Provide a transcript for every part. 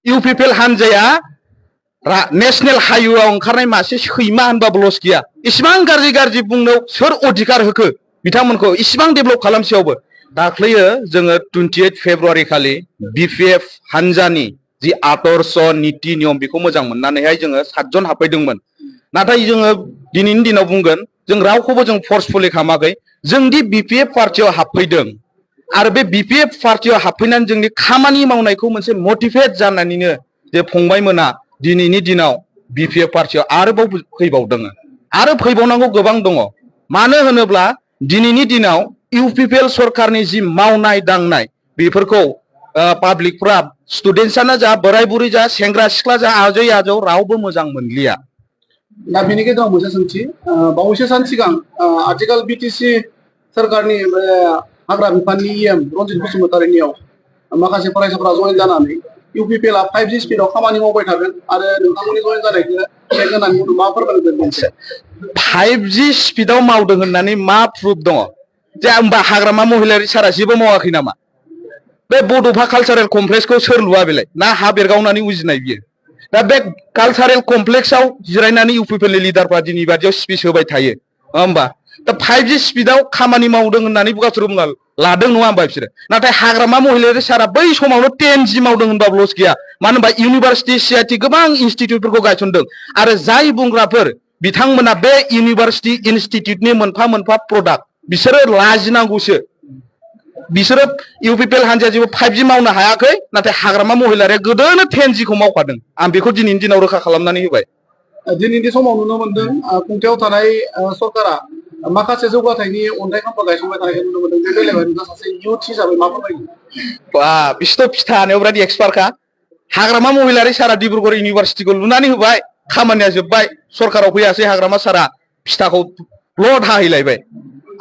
UPPL हानजाया national हाइवेआव ओंखारनाय मासे सैमा होनबाबो लस गैया इसिबां गाज्रि बुंनो सोर अधिकार होखो बिथांमोनखौ इसिबां डेभेलप खालामसेयावबो दाख्लैयो जोङो 28 फेब्रुवारि खालि बिपिएफ हानजानि जि आदर्श नीति नियम बेखौ मोजां मोननानैहाय जोङो 7 जन हाबफैदोंमोन नाथाय जोङो दिनैनि दिनाव बुंगोन जों रावखौबो जों फर्सफुलि खालामाखै जों दि बिपिएफ पार्टियाव हाबफैदों आरो बे बिपिएफ पार्टियाव हाबफैनानै जोंनि खामानि मावनायखौ मोनसे मोटिभेट जानानैनो जे फंबायमोना दिनैनि दिनाव बिपिएफ पार्टियाव आरोबाव फैबावदों आरो फैबावनांगौ गोबां दङ मानो होनोब्ला दिनैनि दिनाव इउपिपिएल सरकारनि जि मावनाय दांनाय बेफोरखौ पाब्लिकफ्रा स्टुडेन्टसानो जा बोराय बुरै जा सेंग्रा सिख्ला जा आजै आजौ रावबो मोजां मोनलिया दा बेनि गेजेराव मोनसे सोंथि बावैसो सान सिगां आथिखाल बिटिसि सरकारनि हाग्रा बिफाननि इएम रनजित बसुमतारीनियाव माखासे फरायसाफोरा जयेन जानानै इउपिपिएलआ 5G स्पिडआव खामानि मावबाय थागोन आरो नोंथांमोननि जयेन जानायखौ चेक होनानै मा फोरमायगोन 5G स्पिडआव मावदों होननानै मा प्रुफ दङ जे होमबा हाग्रामा महिलारि सारा जेबो मावाखै नामा बे बड'फा कालचारेल कमप्लेक्सखौ सोर लुआ बेलाय ना हा बेरगावनानै उजिनाय बियो दा बे कालचारेल कमप्लेक्सआव जिरायनानै इउपिपिएलनि लिडारफ्रा दिनै बादियाव स्पिच होबाय थायो होमबा दा 5G स्पिडआव खामानि मावदों होननानै गावसोर बुंना लादों नङा होमबा बिसोरो नाथाय हाग्रामा महिलारि सारा बै समावनो 10G मावदों होनबाबो लस गैया मानो होनबा इउनिभार्सिटि सिआइटि गोबां इनस्टिट्युटफोरखौ गायसनदों आरो जाय बुंग्राफोर बिथांमोना बे इउनिभार्सिटि इनस्टिट्युटनि मोनफा प्रडाक्ट बिसोरो लाजिनांगौसो बिसोरो इउपिपिएल हानजाया जेबो 5G मावनो हायाखै नाथाय हाग्रामा महिलारिया गोदोनो 10G खौ मावखादों आं बेखौ दिनैनि दिनाव रोखा खालामनानै होबाय दिनैनि समाव नुनो मोनदों खुंथायाव थानाय सरकारा माखासे जौगाथायनि अन्थाइ खाम्फा गायसनबाय थानायखौ नुनो मोनदों बे बेलायाव नोंथाङा सासे इयुथ हिसाबै मा फोरमायगोन बिसोरथ' फिथा हानायाव बिराद एक्सपार्टखा हाग्रामा महिलारि सारा डिब्रुगड़ इउनिभार्सिटिखौ लुनानै होबाय खामानिया जोब्बाय सरकाराव फैयासै हाग्रामा सारा फिथाखौ ब्लड हाहैलायबाय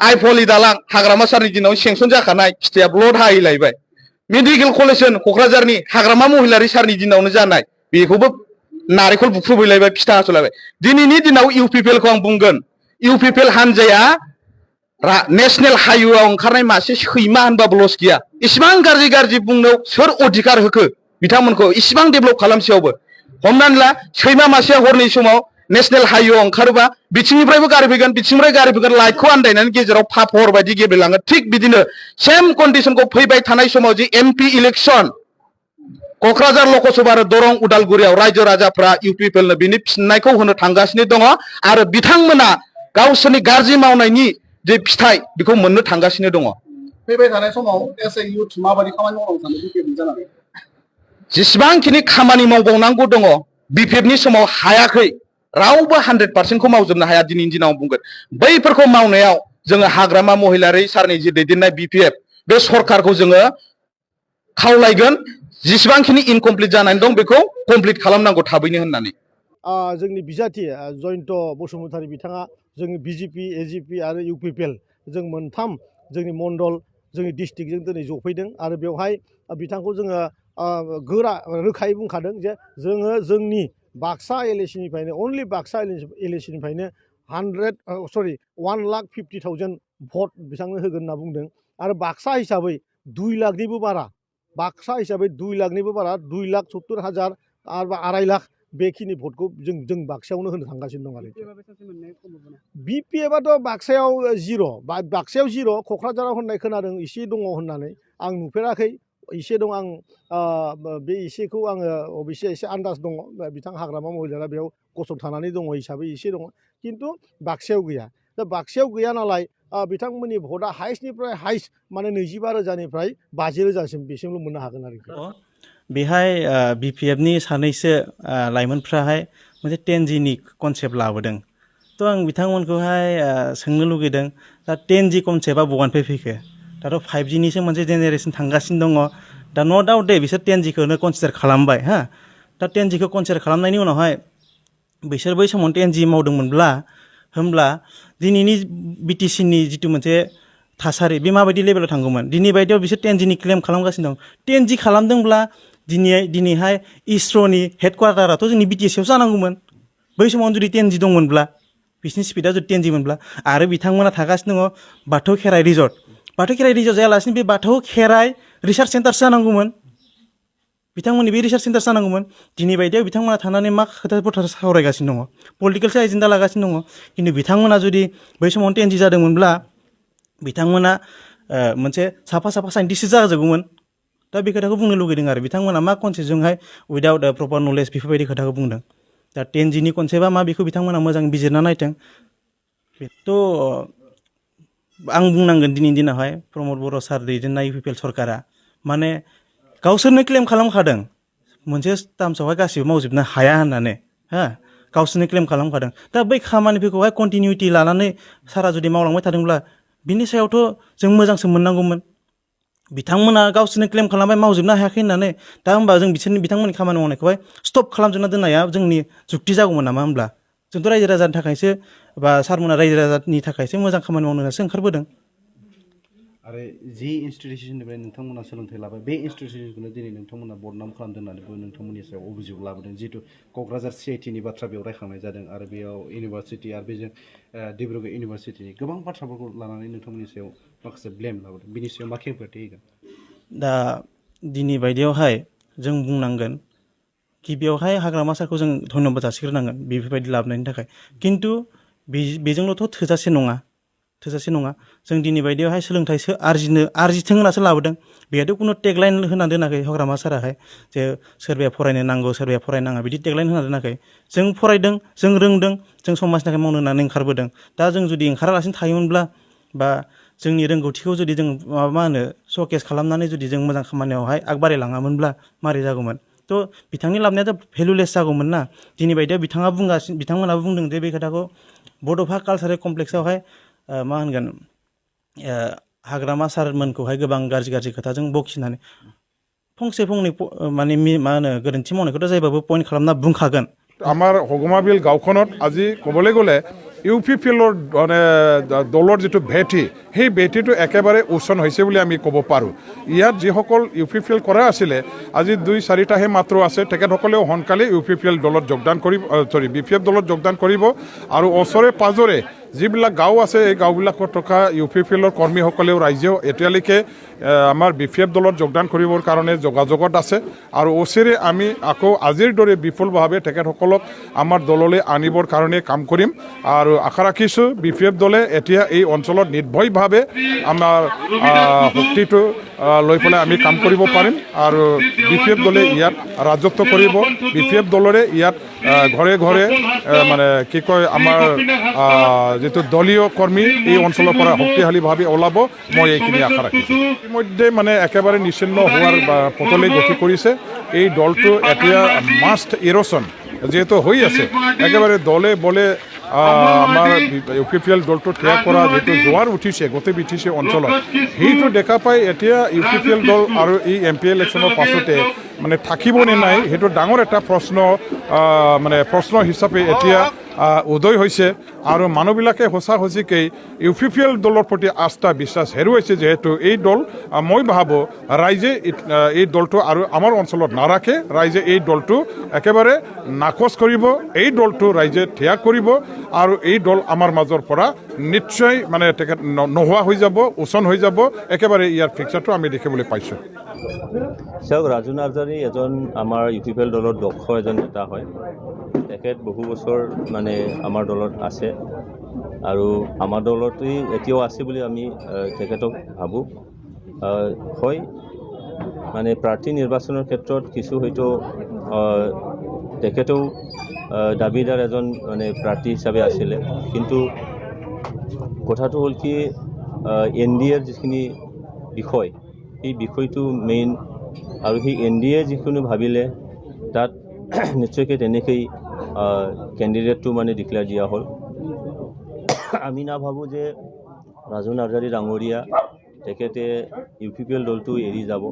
आइफवालि दालां हाग्रामा सारनि दिनाव सेंसन जाखानाय फिथाया ब्लड हाहैलायबाय मेडिकेल कलेज क'क्राझारनि हाग्रामा महिलारि सारनि दिनावनो जानाय बेखौबो नारेंखल बुख्रुबहैलायबाय फिथा हास'लायबाय दिनैनि दिनाव इउपिपिएलखौ आं बुंगोन इउपिपिएल हानजाया नेशनेल हाइवेआव ओंखारनाय मासे सैमा होनबाबो लस गैया इसिबां गाज्रि बुंनो सोर अधिकार होखो बिथांमोनखौ इसिबां डेभेलप खालामसेयावबो हमनानै ला सैमा मासेया हरनि समाव नेशनेल हाइवेआव ओंखारोबा बिथिंनिफ्रायबो गारि फैगोन बिथिंनिफ्राय गारि फैगोन लाइटखौ आन्दायनानै गेजेराव फाफर बायदि गेब्लेलाङो थिग बिदिनो सेम कन्डिशनखौ फैबाय थानाय समाव जि एमपि इलेक्सन क'क्राझार लकसभा आरो दरं उदालगुरियाव रायजो राजाफ्रा इउपिपिएलनो बिनि फिननायखौ होनो थांगासिनो दङ आरो बिथांमोना गावसोरनि गाज्रि मावनायनि जे फिथाइ बेखौ मोननो थांगासिनो दङ फैबाय थानाय समाव एस ए इयुथ माबायदि खामानि मावनांगौ सानो बिपिएफनि जानानै जेसेबांखिनि खामानि मावबावनांगौ दङ बिपिएफनि समाव हायाखै रावबो 100% खौ मावजोबनो हाया दिनैनि दिनाव बुंगोन बैफोरखौ मावनायाव जोङो हाग्रामा महिलारि सारनि जि दैदेननाय बिपिएफ बे सरकारखौ जोङो खावलायगोन जेसेबांखिनि इनकमप्लिट जानानै दं बेखौ कमप्लिट खालामनांगौ थाबैनो होननानै जोंनि बिजाथि जयन्त बसुमतारी बिथाङा जोंनि बिजेपि एजिपि आरो इउपिपिएल जों मोनथाम जोंनि मण्डल जोंनि डिस्ट्रिक्टजों दिनै जफैदों आरो बेवहाय बिथांखौ जोङो गोरा रोखायै बुंखादों जे जोङो जोंनि बाक्सा एलएसिनिफ्रायनो अनलि बाक्सा एलएसिनिफ्रायनो 1,50,000 भट बिथांनो होगोन होनना बुंदों आरो बाक्सा हिसाबै 2 लाखनिबो बारा बाक्सा हिसाबै 2 लाखनिबो बारा 2,70,000 आरो 2.5 लाख बेखिनि भटखौ जों बाक्सायावनो होनो थांगासिनो दं आरो बिपिएफआथ' बाक्सायाव जिर' क'क्राझाराव होननाय खोनादों एसे दङ होननानै आं नुफेराखै एसे दं आं बे एसेखौ आङो अबयसे एसे आन्दाज दङ बिथां हाग्रामा महिलारिया बेयाव गसंथानानै दङ हिसाबै एसे दङ खिन्थु बाक्सायाव गैया दा बाक्सायाव गैया नालाय बिथांमोननि भटआ हाइस्टनिफ्राय हाइस्ट माने 25,000निफ्राय 50,000सिम बेसिमल' मोननो हागोन आरोखि बेहाय बिपिएफनि सानैसो लाइमोनफ्राहाय मोनसे 10Gनि कनसेप्ट लाबोदों थ' आं बिथांमोनखौहाय सोंनो लुगैदों दा 10G कनसेप्टआ बबेनिफ्राय फैखो दाथ' 5Gनिसो मोनसे जेनेरेसन थांगासिनो दङ दा न' डाउट दे बिसोर 10Gखौनो कनसिडार खालामबाय हा दा 10Gखौ कनसिडार खालामनायनि उनावहाय बिसोर बै समाव 10G मावदोंमोनब्ला होमब्ला दिनैनि बिटिसिनि जिथु मोनसे थासारि बे माबायदि लेभेलाव थांगौमोन दिनै बायदियाव बिसोर 10Gनि क्लेम खालामगासिनो दं 10G खालामदोंब्ला दिनैहाय इसर'नि हेडक्वार्टाराथ' जोंनि बिटिसिआव जानांगौमोन बै समाव जुदि 10G दंमोनब्ला बिसिनि स्पिडा जुदि 10G मोनब्ला आरो बिथांमोना थागासिनो दङ बाथौ खेराइ रिजर्ट जायालासिनो बे बाथौ खेराइ रिसार्च सेन्टारसो जानांगौमोन बिथांमोननि बे रिसार्च सेन्टार जानांगौमोन दिनै बायदियाव बिथांमोना थानानै मा खोथा सावरायगासिनो दङ पलिटिकेल एजेन्डा लागासिनो दङ खिन्थु बिथांमोना जुदि बै समाव टेनजि जादोंमोनब्ला बिथांमोना मोनसे साफा साइन्टिस्ट जाजोबगौमोन दा बे खोथाखौ बुंनो लुगैदों आरो बिथांमोना मा कनसेप्टजोंहाय उइदाउट प्रपार नलेज बेफोरबायदि खोथाखौ बुंदों दा टेनजिनि कनसेप्टआ मा बेखौ बिथांमोना मोजां बिजिरना नायथों बेथ' आं बुंनांगोन दिनैनि दिनावहाय प्रमद बर' सार दैदेननाय इउपिपिएल सरकारा माने गावसोरनो क्लेम खालामखादों मोनसे टार्मसआवहाय गासिबो मावजोबनो हाया होननानै हा गावसोरनो क्लेम खालामखादों दा बै खामानिफोरखौहाय कन्टिनिउटि लानानै सारा जुदि मावलांबाय थादोंब्ला बिनि सायावथ' जों मोजांसो मोननांगौमोन बिथांमोना गावसोरनो क्लेम खालामबाय मावजोबनो हायाखै होननानै दा होमबा जों बिथांमोननि खामानि मावनायखौहाय स्टप खालामजोबना दोननाया जोंनि जुक्ति जागौमोन नामा होमब्ला जोंथ' रायजो राजानि थाखायसो बा सारमोना रायजो राजानि थाखायसो मोजां खामानि मावनो होननासो ओंखारबोदों आरो जि इन्स्टिटिउसननिफ्राय नोंथांमोना सोलोंथाइ लाबाय बे इन्स्टिटिउसनखौनो दिनै नोंथांमोना बदनाम खालामदों होननानैबो नोंथांमोननि सायाव अभियोग लाबोदों जिहेतु क'क्राझार CITनि बाथ्रा बेयाव रायखांनाय जादों आरो बेयाव इउनिभार्सिटि आरो बेजों डिब्रुगड़ इउनिभार्सिटिनि गोबां बाथ्राफोरखौ लानानै नोंथांमोननि सायाव माखासे ब्लेम लाबोदों बिनि सायाव मा खेंफोरथि होगोन दा दिनै बायदियावहाय जों बुंनांगोन गिबियावहाय हाग्रामा सारखौ जों धन्यबाद जासिग्रोनांगोन बेफोरबायदि लाबोनायनि थाखाय खिन्थु बेजोंल'थ' थोजासे नङा जों दिनै बायदियावहाय सोलोंथाइसो आरजिथों होननासो लाबोदों बेहायथ' खुनु टेगलाइन होना दोनाखै हाग्रामा साराहाय जे सोरबाया फरायनो नांगौ सोरबाया फरायनाङा बिदि टेगलाइन होना दोनाखै जों फरायदों जों रोंदों जों समाजनि थाखाय मावनो होननानै ओंखारबोदों दा जों जुदि ओंखारालासिनो थायोमोनब्ला बा जोंनि रोंगौथिखौ जुदि जों मा होनो श'केस खालामनानै जुदि जों मोजां खामानियावहाय आगबारायलाङामोनब्ला मारै जागौमोन थ' बिथांनि लाबोनायाथ' भेलुलेस जागौमोन ना दिनै बायदियाव बिथांमोनाबो बुंदों जे बे खोथाखौ बड'फा कालसारेल कमप्लेक्सआवहाय मा होनगोन हाग्रामा सारमोनखौहाय गोबां गाज्रि खोथाजों बखिनानै फंसे फंनै माने मा होनो गोरोन्थि मावनायखौथ' जायबाबो पइन्ट खालामना बुंखागोन আমাৰ হগুমাবিল গাঁওখনত আজি ক'বলৈ গ'লে ইউপিপিএলৰ মানে দলৰ যিটো ভেটি সেই ভেটিটো একেবাৰে উচ্চন হৈছে বুলি আমি ক'ব পাৰোঁ ইয়াত যিসকল ইউপিপিএল কৰা আছিলে আজি 2-4টাহে মাত্ৰ আছে তেখেতসকলেও সোনকালে ইউপিপিএল দলত যোগদান কৰিব বিপিএফ দলত যোগদান কৰিব আৰু ওচৰে পাজৰে যিবিলাক গাঁও আছে এই গাঁওবিলাকত থকা ইউপিপিএলৰ কৰ্মীসকলেও ৰাইজেও এতিয়ালৈকে আমাৰ বিপিএফ দলত যোগদান কৰিবৰ কাৰণে যোগাযোগত আছে আৰু ওচৰে আমি আকৌ আজিৰ দৰে বিপুলভাৱে তেখেতসকলক আমাৰ দললৈ আনিবৰ কাৰণে কাম কৰিম আৰু আশা ৰাখিছোঁ বিপিএফ দলে এতিয়া এই অঞ্চলত নিৰ্ভয়ভাৱে আমাৰ শক্তিটো লৈ পেলাই আমি কাম কৰিব পাৰিম আৰু বিপিএফ দলে ইয়াত ৰাজত্ব কৰিব বিপিএফ দলৰে ইয়াত ঘৰে ঘৰে মানে কি কয় আমাৰ যিটো দলীয় কৰ্মী এই অঞ্চলৰ পৰা শক্তিশালীভাৱে ওলাব মই এইখিনি আশা ৰাখিছোঁ ইতিমধ্যে মানে একেবাৰে নিশ্চিন্ন হোৱাৰ পথলৈ গতি কৰিছে এই দলটো এতিয়া মাষ্ট ইৰ'শ্যন যিহেতু হৈ আছে একেবাৰে দলে বলে আমাৰ ইউপিপিএল দলটো ত্যাগ কৰা যিটো জোৱাৰ উঠিছে গতি উঠিছে অঞ্চলত সেইটো দেখা পাই এতিয়া ইউপিপিএল দল আৰু এই MP ইলেকশ্যনৰ পাছতে মানে থাকিব নে নাই সেইটো ডাঙৰ এটা প্ৰশ্ন হিচাপে এতিয়া উদয় হৈছে আৰু মানুহবিলাকে সঁচাসঁচিকেই ইউপিপিএল দলৰ প্ৰতি আস্থা বিশ্বাস হেৰুৱাইছে যিহেতু এই দল মই ভাবোঁ ৰাইজে এই দলটো আৰু আমাৰ অঞ্চলত নাৰাখে ৰাইজে এই দলটো একেবাৰে নাকচ কৰিব এই দলটো ৰাইজে ত্যাগ কৰিব আৰু এই দল আমাৰ মাজৰ পৰা নিশ্চয় মানে তেখেত নোহোৱা হৈ যাব উচন হৈ যাব একেবাৰে ইয়াৰ পিকচাৰটো আমি দেখিবলৈ পাইছোঁ চাওক ৰাজু নাৰ্জাৰী এজন আমাৰ ইউপিপিএল দলৰ দক্ষ এজন নেতা হয় তেখেত বহু বছৰ মানে আমাৰ দলত আছে আৰু আমাৰ দলতেই এতিয়াও আছে বুলি আমি তেখেতক ভাবোঁ হয় মানে প্ৰাৰ্থী নিৰ্বাচনৰ ক্ষেত্ৰত কিছু হয়তো তেখেতেও দাবীদাৰ এজন মানে প্ৰাৰ্থী হিচাপে আছিলে কিন্তু কথাটো হ'ল কি NDAৰ যিখিনি বিষয় এই বিষয়টো মেইন আৰু সেই NDA যিকোনো ভাবিলে তাত নিশ্চয়কৈ তেনেকেই কেণ্ডিডেটটো মানে ডিক্লেয়াৰ দিয়া হ'ল আমি নাভাবোঁ যে ৰাজু নাৰ্জাৰী ডাঙৰীয়া তেখেতে ইউপিপিএল দলটো এৰি যাব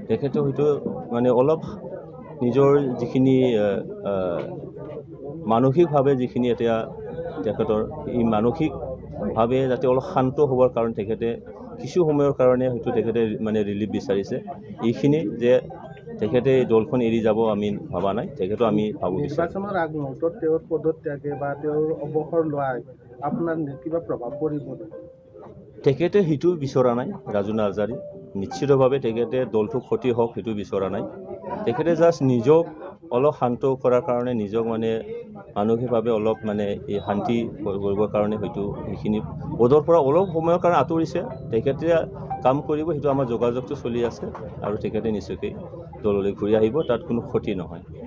তেখেতে হয়তো মানে অলপ নিজৰ যিখিনি মানসিকভাৱে যিখিনি এতিয়া তেখেতৰ এই মানসিকভাৱে যাতে অলপ শান্ত হ'বৰ কাৰণে তেখেতে কিছু সময়ৰ কাৰণে হয়তো তেখেতে মানে ৰিলিফ বিচাৰিছে এইখিনি যে তেখেতে দলখন এৰি যাব আমি ভবা নাই তেখেতো আমি ভাবোঁ নিৰ্বাচনৰ আগমুহূৰ্তত তেওঁৰ পদত্যাগে বা তেওঁৰ অৱসৰ লোৱাই আপোনাৰ কিবা প্ৰভাৱ পৰিব তেখেতে সেইটো বিচৰা নাই ৰাজু নাৰ্জাৰী নিশ্চিতভাৱে তেখেতে দলটো ক্ষতি হওক সেইটো বিচৰা নাই তেখেতে জাষ্ট নিজক অলপ শান্ত কৰাৰ কাৰণে নিজক মানে মানসিকভাৱে অলপ মানে এই শান্তি কৰিবৰ কাৰণে হয়তো সেইখিনি পদৰ পৰা অলপ সময়ৰ কাৰণে আঁতৰিছে তেখেতে কাম কৰিব সেইটো আমাৰ যোগাযোগটো চলি আছে আৰু তেখেতে নিশ্চয়কৈ দললৈ ঘূৰি আহিব তাত কোনো ক্ষতি নহয়